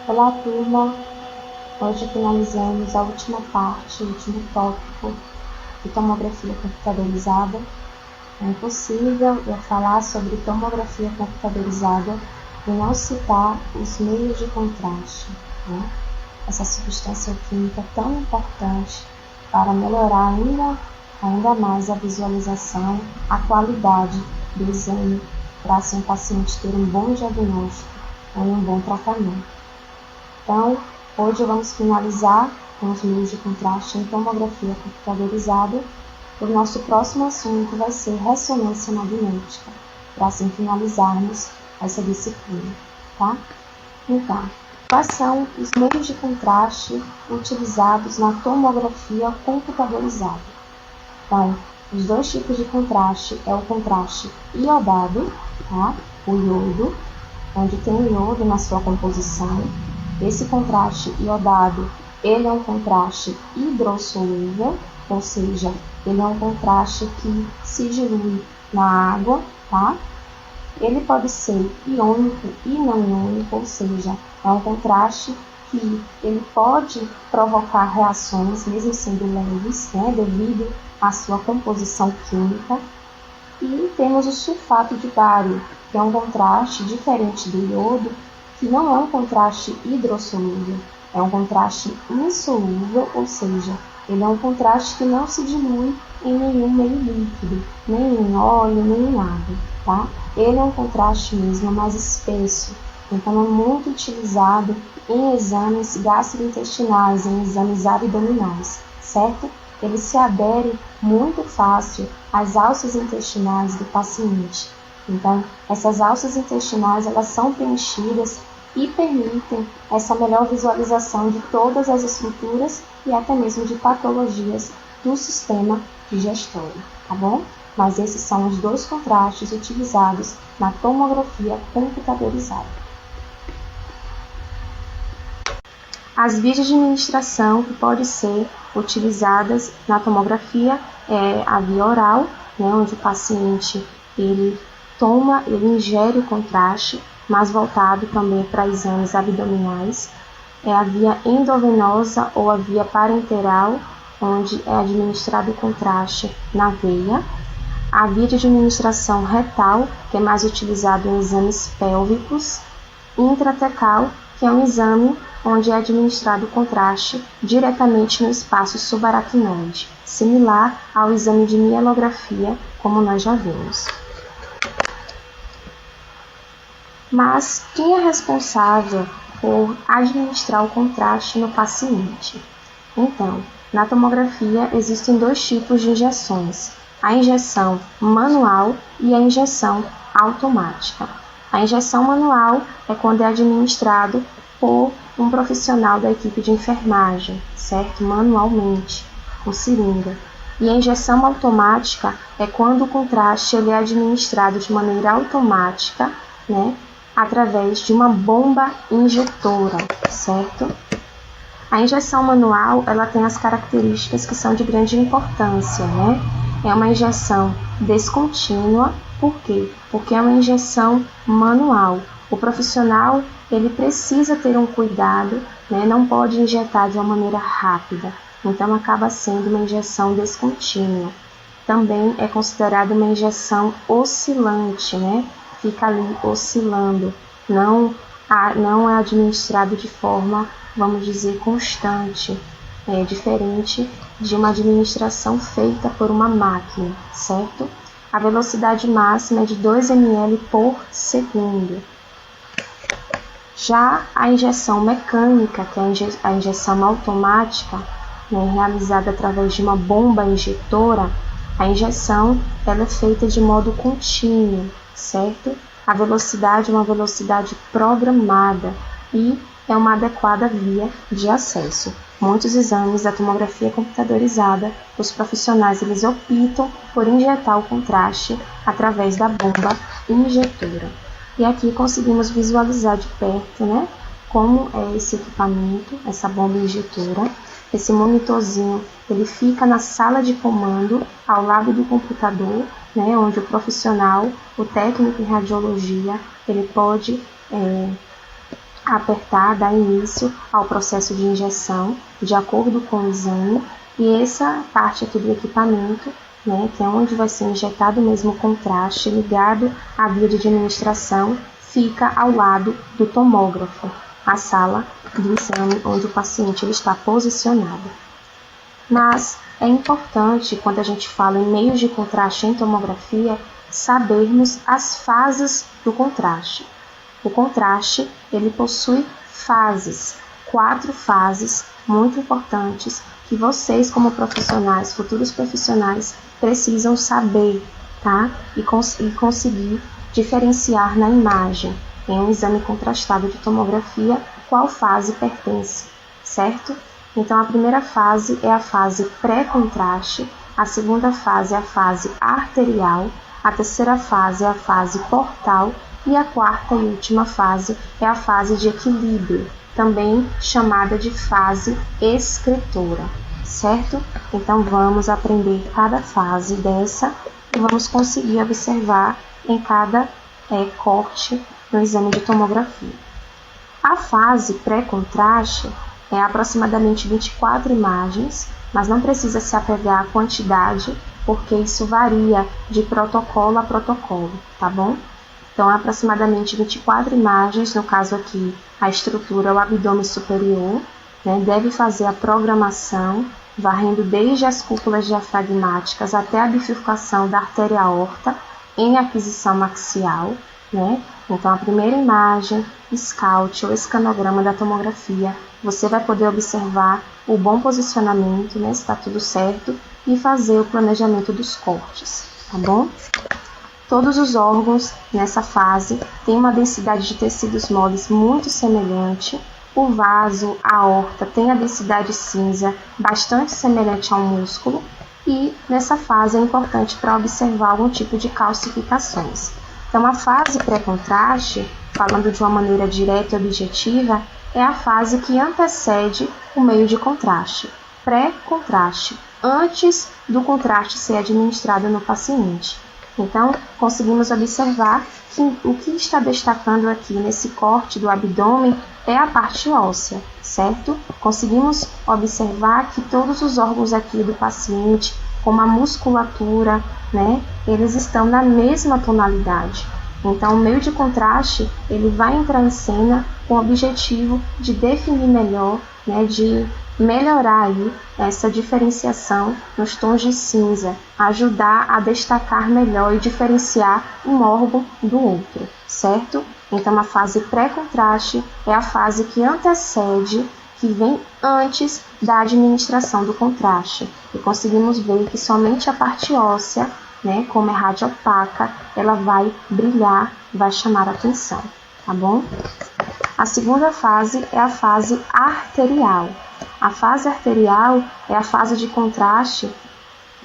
Olá, turma! Hoje finalizamos a última parte, o último tópico de tomografia computadorizada. É impossível eu falar sobre tomografia computadorizada e não citar os meios de contraste, né? Essa substância química tão importante para melhorar ainda mais a visualização, a qualidade do exame, para assim o paciente ter um bom diagnóstico e um bom tratamento. Então, hoje vamos finalizar com os meios de contraste em tomografia computadorizada. O nosso próximo assunto vai ser ressonância magnética, para assim finalizarmos essa disciplina, tá? Então, quais são os meios de contraste utilizados na tomografia computadorizada? Então, os dois tipos de contraste é o contraste iodado, tá? O iodo, onde tem o iodo na sua composição. Esse contraste iodado, ele é um contraste hidrossolúvel, ou seja, ele é um contraste que se dilui na água, tá? Ele pode ser iônico e não iônico, ou seja, é um contraste que ele pode provocar reações, mesmo sendo leves, né, devido à sua composição química. E temos o sulfato de bário, que é um contraste diferente do iodo, que não é um contraste hidrossolúvel, é um contraste insolúvel, ou seja, ele é um contraste que não se dilui em nenhum meio líquido, nem em óleo, nem em água, tá? Ele é um contraste mesmo mais espesso, então é muito utilizado em exames gastrointestinais, em exames abdominais, certo? Ele se adere muito fácil às alças intestinais do paciente. Então, essas alças intestinais, elas são preenchidas e permitem essa melhor visualização de todas as estruturas e até mesmo de patologias do sistema digestório, tá bom? Mas esses são os dois contrastes utilizados na tomografia computadorizada. As vias de administração que podem ser utilizadas na tomografia é a via oral, né, onde o paciente ele ingere o contraste, mas voltado também para exames abdominais. É a via endovenosa ou a via parenteral, onde é administrado o contraste na veia. A via de administração retal, que é mais utilizado em exames pélvicos. Intratecal, que é um exame onde é administrado o contraste diretamente no espaço subaracnoide, similar ao exame de mielografia, como nós já vimos. Mas quem é responsável por administrar o contraste no paciente? Então, na tomografia existem dois tipos de injeções, a injeção manual e a injeção automática. A injeção manual é quando é administrado por um profissional da equipe de enfermagem, certo? Manualmente, com seringa. E a injeção automática é quando o contraste ele é administrado de maneira automática, né? Através de uma bomba injetora, certo? A injeção manual, ela tem as características que são de grande importância, né? É uma injeção descontínua. Por quê? Porque é uma injeção manual. O profissional, ele precisa ter um cuidado, né? Não pode injetar de uma maneira rápida. Então, acaba sendo uma injeção descontínua. Também é considerada uma injeção oscilante, né? Fica ali oscilando. Não é administrado de forma, vamos dizer, constante. É diferente de uma administração feita por uma máquina, certo? A velocidade máxima é de 2 ml por segundo. Já a injeção mecânica, que é a injeção automática, né, realizada através de uma bomba injetora, a injeção ela é feita de modo contínuo, certo? A velocidade é uma velocidade programada e é uma adequada via de acesso. Muitos exames da tomografia computadorizada, os profissionais eles optam por injetar o contraste através da bomba injetora. E aqui conseguimos visualizar de perto, né, como é esse equipamento, essa bomba injetora. Esse monitorzinho, ele fica na sala de comando, ao lado do computador, né, onde o profissional, o técnico em radiologia, ele pode apertar, dar início ao processo de injeção, de acordo com o exame, e essa parte aqui do equipamento, né, que é onde vai ser injetado mesmo o contraste, ligado à via de administração, fica ao lado do tomógrafo, a sala do exame onde o paciente ele está posicionado. Mas é importante, quando a gente fala em meios de contraste em tomografia, sabermos as fases do contraste. O contraste, ele possui fases, 4 fases muito importantes que vocês, como profissionais, futuros profissionais, precisam saber, tá? E conseguir diferenciar na imagem, em um exame contrastado de tomografia, qual fase pertence, certo? Então, a primeira fase é a fase pré-contraste, a segunda fase é a fase arterial, a terceira fase é a fase portal e a quarta e última fase é a fase de equilíbrio, também chamada de fase excretora, certo? Então, vamos aprender cada fase dessa e vamos conseguir observar em cada corte no exame de tomografia. A fase pré-contraste é aproximadamente 24 imagens, mas não precisa se apegar à quantidade, porque isso varia de protocolo a protocolo, tá bom? Então, aproximadamente 24 imagens, no caso aqui, a estrutura é o abdômen superior, né? Deve fazer a programação, varrendo desde as cúpulas diafragmáticas até a bifurcação da artéria aorta em aquisição maxial, né? Então, a primeira imagem, scout ou escanograma da tomografia, você vai poder observar o bom posicionamento, né, se está tudo certo, e fazer o planejamento dos cortes, tá bom? Todos os órgãos nessa fase têm uma densidade de tecidos moles muito semelhante. O vaso, a aorta, tem a densidade cinza bastante semelhante ao músculo, e nessa fase é importante para observar algum tipo de calcificações. Então, a fase pré-contraste, falando de uma maneira direta e objetiva, é a fase que antecede o meio de contraste, pré-contraste, antes do contraste ser administrado no paciente. Então, conseguimos observar que o que está destacando aqui nesse corte do abdômen é a parte óssea, certo? Conseguimos observar que todos os órgãos aqui do paciente, como a musculatura, né, eles estão na mesma tonalidade. Então, o meio de contraste, ele vai entrar em cena com o objetivo de definir melhor, né, de melhorar aí essa diferenciação nos tons de cinza, ajudar a destacar melhor e diferenciar um órgão do outro, certo? Então, a fase pré-contraste é a fase que antecede, que vem antes da administração do contraste. E conseguimos ver que somente a parte óssea, né, como é radiopaca, ela vai brilhar, vai chamar a atenção, tá bom? A segunda fase é a fase arterial. A fase arterial é a fase de contraste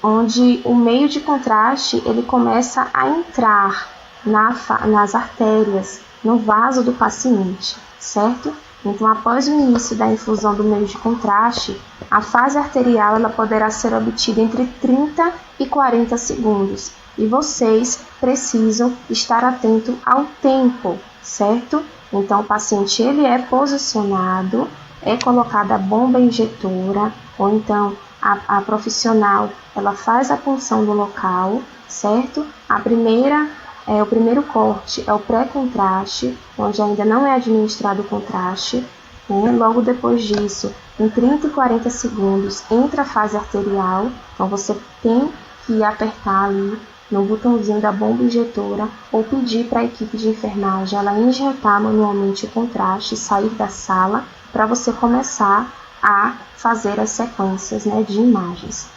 onde o meio de contraste ele começa a entrar nas artérias, no vaso do paciente, certo? Então, após o início da infusão do meio de contraste, a fase arterial ela poderá ser obtida entre 30 e 40 segundos. E vocês precisam estar atentos ao tempo, certo? Então, o paciente ele é posicionado, é colocada a bomba injetora, ou então a profissional ela faz a punção no local, certo? O primeiro corte é o pré-contraste, onde ainda não é administrado o contraste, né? Logo depois disso, em 30 e 40 segundos, entra a fase arterial, então você tem que apertar ali no botãozinho da bomba injetora ou pedir para a equipe de enfermagem ela injetar manualmente o contraste e sair da sala para você começar a fazer as sequências, né, de imagens.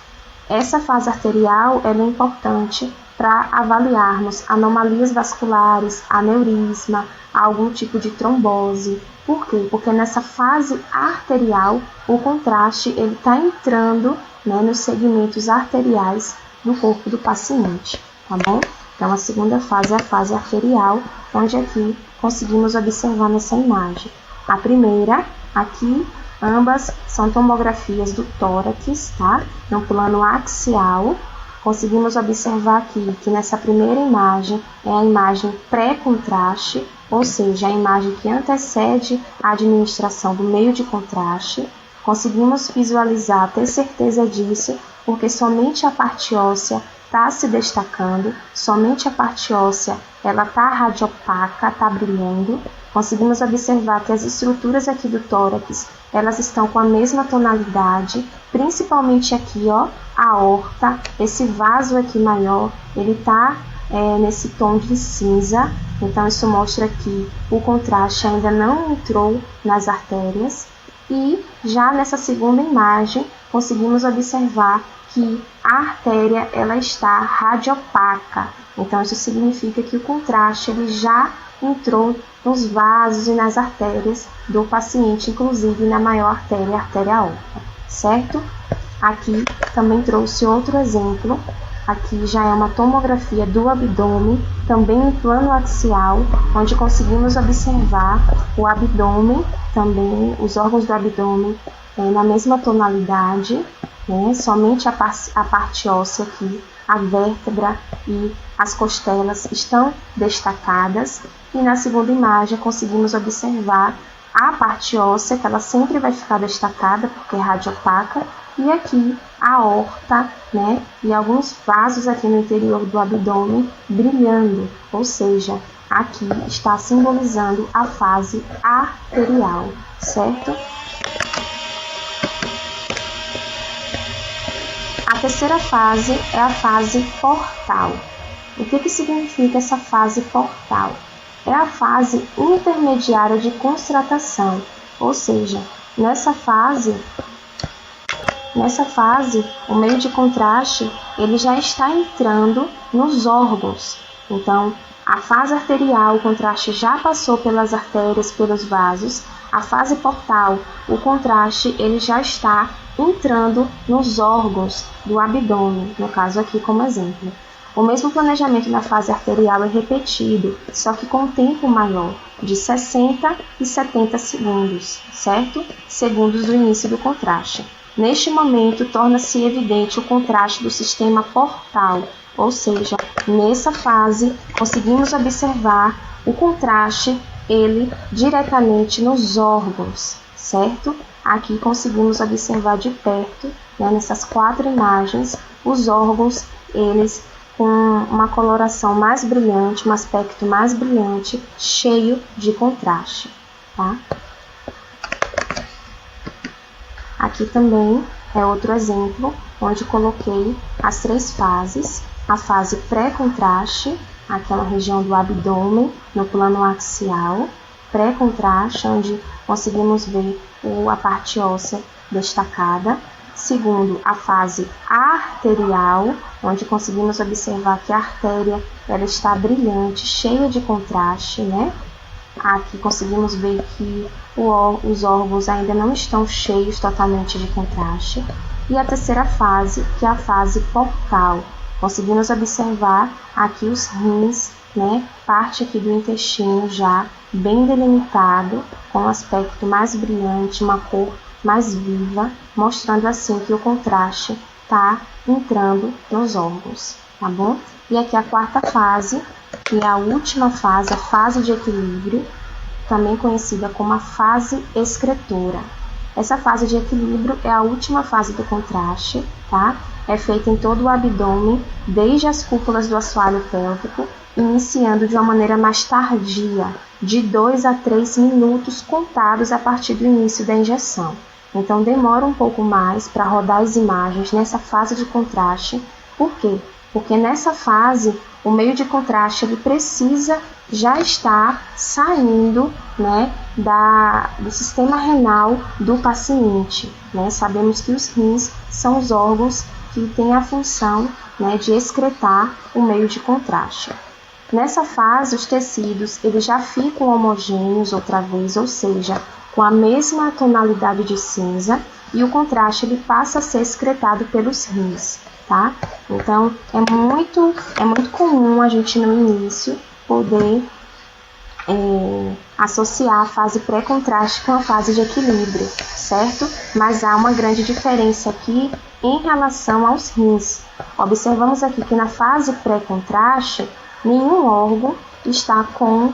Essa fase arterial ela é importante para avaliarmos anomalias vasculares, aneurisma, algum tipo de trombose. Por quê? Porque nessa fase arterial o contraste ele está entrando, né, nos segmentos arteriais do corpo do paciente, tá bom? Então, a segunda fase é a fase arterial, onde aqui conseguimos observar nessa imagem. A primeira, aqui, ambas são tomografias do tórax, tá? No plano axial. Conseguimos observar aqui que nessa primeira imagem é a imagem pré-contraste, ou seja, a imagem que antecede a administração do meio de contraste. Conseguimos visualizar, ter certeza disso, porque somente a parte óssea está se destacando, somente a parte óssea ela está radiopaca, está brilhando. Conseguimos observar que as estruturas aqui do tórax, elas estão com a mesma tonalidade, principalmente aqui, ó, a aorta, esse vaso aqui maior, ele está nesse tom de cinza, então isso mostra que o contraste ainda não entrou nas artérias. E já nessa segunda imagem, conseguimos observar que a artéria ela está radiopaca. Então isso significa que o contraste ele já entrou nos vasos e nas artérias do paciente, inclusive na maior artéria, a artéria aorta, certo? Aqui também trouxe outro exemplo. Aqui já é uma tomografia do abdômen, também em plano axial, onde conseguimos observar o abdômen, também os órgãos do abdômen na mesma tonalidade, né? Somente a parte óssea aqui, a vértebra e as costelas estão destacadas. E na segunda imagem conseguimos observar a parte óssea, que ela sempre vai ficar destacada porque é radiopaca, e aqui a aorta, né, e alguns vasos aqui no interior do abdômen brilhando, ou seja, aqui está simbolizando a fase arterial, certo? A terceira fase é a fase portal. O que significa essa fase portal? É a fase intermediária de constratação, ou seja, nessa fase, o meio de contraste ele já está entrando nos órgãos. Então, a fase arterial, o contraste já passou pelas artérias, pelos vasos. A fase portal, o contraste ele já está entrando nos órgãos do abdômen, no caso aqui como exemplo. O mesmo planejamento na fase arterial é repetido, só que com um tempo maior, de 60 e 70 segundos, certo? Segundos do início do contraste. Neste momento, torna-se evidente o contraste do sistema portal, ou seja, nessa fase, conseguimos observar o contraste, ele diretamente nos órgãos, certo? Aqui conseguimos observar de perto, né, nessas 4 imagens, os órgãos, eles com uma coloração mais brilhante, um aspecto mais brilhante, cheio de contraste, tá? Aqui também é outro exemplo, onde coloquei as 3 fases, a fase pré-contraste, aquela região do abdômen, no plano axial, pré-contraste, onde conseguimos ver a parte óssea destacada. Segundo, a fase arterial, onde conseguimos observar que a artéria ela está brilhante, cheia de contraste, né? Aqui conseguimos ver que os órgãos ainda não estão cheios totalmente de contraste. E a terceira fase, que é a fase portal. Conseguimos observar aqui os rins, né? Parte aqui do intestino já bem delimitado, com um aspecto mais brilhante, uma cor mais viva, mostrando assim que o contraste está entrando nos órgãos, tá bom? E aqui a quarta fase, que é a última fase, a fase de equilíbrio, também conhecida como a fase excretora. Essa fase de equilíbrio é a última fase do contraste, tá? É feita em todo o abdômen, desde as cúpulas do assoalho pélvico, iniciando de uma maneira mais tardia, de 2 a 3 minutos contados a partir do início da injeção. Então demora um pouco mais para rodar as imagens nessa fase de contraste. Por quê? Porque nessa fase o meio de contraste ele precisa já estar saindo, né, do sistema renal do paciente, né? Sabemos que os rins são os órgãos que têm a função, né, de excretar o meio de contraste. Nessa fase, os tecidos eles já ficam homogêneos outra vez, ou seja, com a mesma tonalidade de cinza, e o contraste ele passa a ser excretado pelos rins, tá? Então, é muito comum a gente no início poder associar a fase pré-contraste com a fase de equilíbrio, certo? Mas há uma grande diferença aqui em relação aos rins. Observamos aqui que na fase pré-contraste, nenhum órgão está com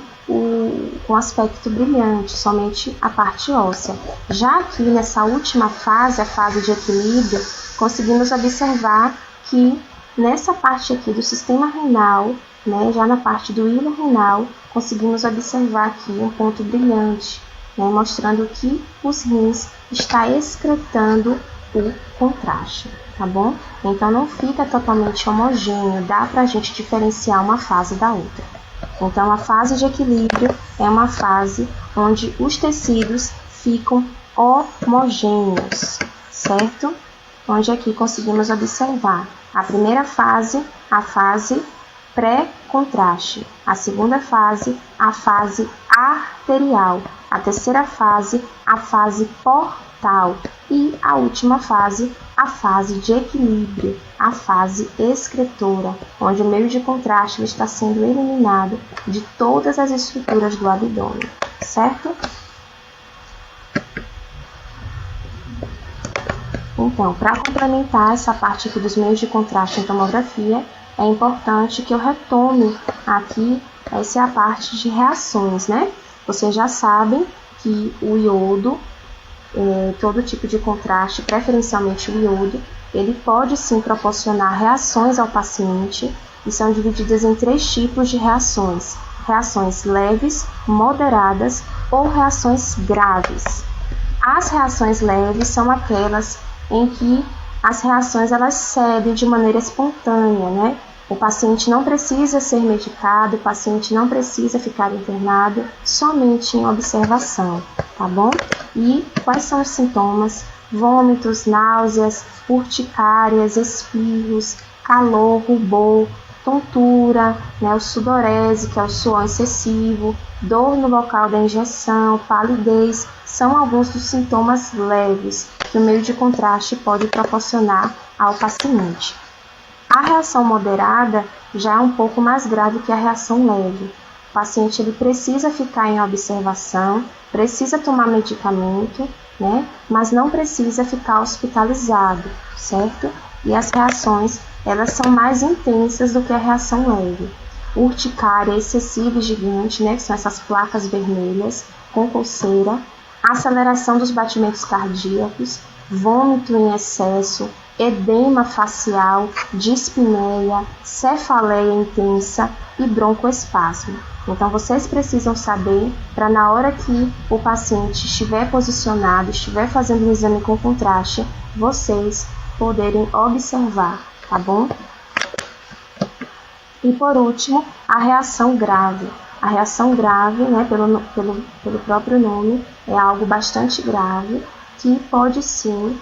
com aspecto brilhante, somente a parte óssea. Já aqui nessa última fase, a fase de equilíbrio, conseguimos observar que nessa parte aqui do sistema renal, né, já na parte do hilo renal, conseguimos observar aqui um ponto brilhante, né, mostrando que os rins está excretando o contraste, tá bom? Então não fica totalmente homogêneo, dá para a gente diferenciar uma fase da outra. Então a fase de equilíbrio é uma fase onde os tecidos ficam homogêneos, certo? Onde aqui conseguimos observar a primeira fase, a fase pré-contraste, a segunda fase, a fase arterial, a terceira fase, a fase portal e a última fase, a fase de equilíbrio, a fase excretora, onde o meio de contraste está sendo eliminado de todas as estruturas do abdômen, certo? Então, para complementar essa parte aqui dos meios de contraste em tomografia, é importante que eu retome aqui, essa é a parte de reações, né? Vocês já sabem que o iodo, todo tipo de contraste, preferencialmente o iodo, ele pode sim proporcionar reações ao paciente e são divididas em 3 tipos de reações: reações leves, moderadas ou reações graves. As reações leves são aquelas em que as reações elas cedem de maneira espontânea, né? O paciente não precisa ser medicado, o paciente não precisa ficar internado, somente em observação, tá bom? E quais são os sintomas? Vômitos, náuseas, urticárias, espirros, calor, rubor, tontura, né, o sudorese, que é o suor excessivo, dor no local da injeção, palidez, são alguns dos sintomas leves que o meio de contraste pode proporcionar ao paciente. A reação moderada já é um pouco mais grave que a reação leve. O paciente ele precisa ficar em observação, precisa tomar medicamento, né? Mas não precisa ficar hospitalizado, certo? E as reações elas são mais intensas do que a reação leve. Urticária excessiva e gigante, né? Que são essas placas vermelhas com coceira, aceleração dos batimentos cardíacos, vômito em excesso, edema facial, dispneia, cefaleia intensa e broncoespasmo. Então, vocês precisam saber para na hora que o paciente estiver posicionado, estiver fazendo um exame com contraste, vocês poderem observar, tá bom? E por último, a reação grave. A reação grave, né, pelo próprio nome, é algo bastante grave que pode sim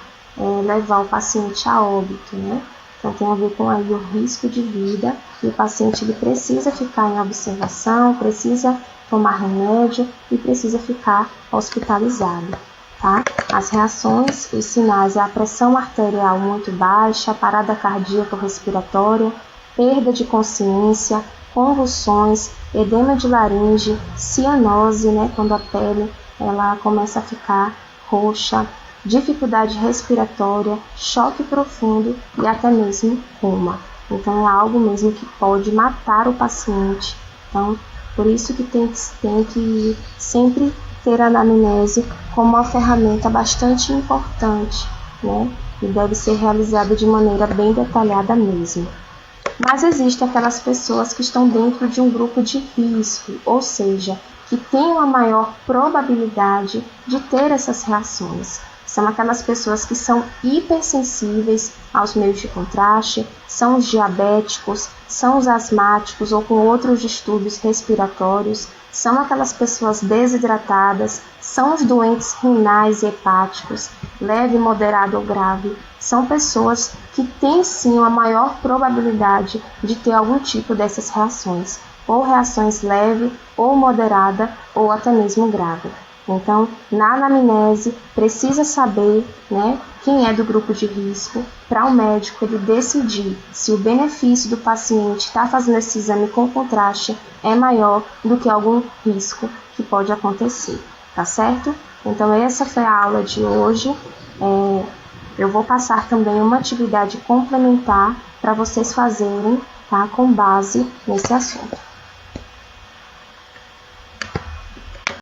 levar o paciente a óbito, né? Então tem a ver com aí o risco de vida e o paciente ele precisa ficar em observação, precisa tomar remédio e precisa ficar hospitalizado, tá? As reações, os sinais é a pressão arterial muito baixa, parada cardíaca ou respiratória, perda de consciência, convulsões, edema de laringe, cianose, né, quando a pele ela começa a ficar roxa, dificuldade respiratória, choque profundo e até mesmo coma. Então é algo mesmo que pode matar o paciente. Então, por isso que tem que sempre ter a anamnese como uma ferramenta bastante importante, né? E deve ser realizada de maneira bem detalhada mesmo. Mas existem aquelas pessoas que estão dentro de um grupo de risco, ou seja, que têm uma maior probabilidade de ter essas reações. São aquelas pessoas que são hipersensíveis aos meios de contraste, são os diabéticos, são os asmáticos ou com outros distúrbios respiratórios, são aquelas pessoas desidratadas, são os doentes renais e hepáticos, leve, moderado ou grave, são pessoas que têm sim uma maior probabilidade de ter algum tipo dessas reações, ou reações leve, ou moderada, ou até mesmo grave. Então, na anamnese, precisa saber, né, quem é do grupo de risco, para o médico ele decidir se o benefício do paciente estar fazendo esse exame com contraste é maior do que algum risco que pode acontecer, tá certo? Então, essa foi a aula de hoje. Eu vou passar também uma atividade complementar para vocês fazerem, tá, com base nesse assunto.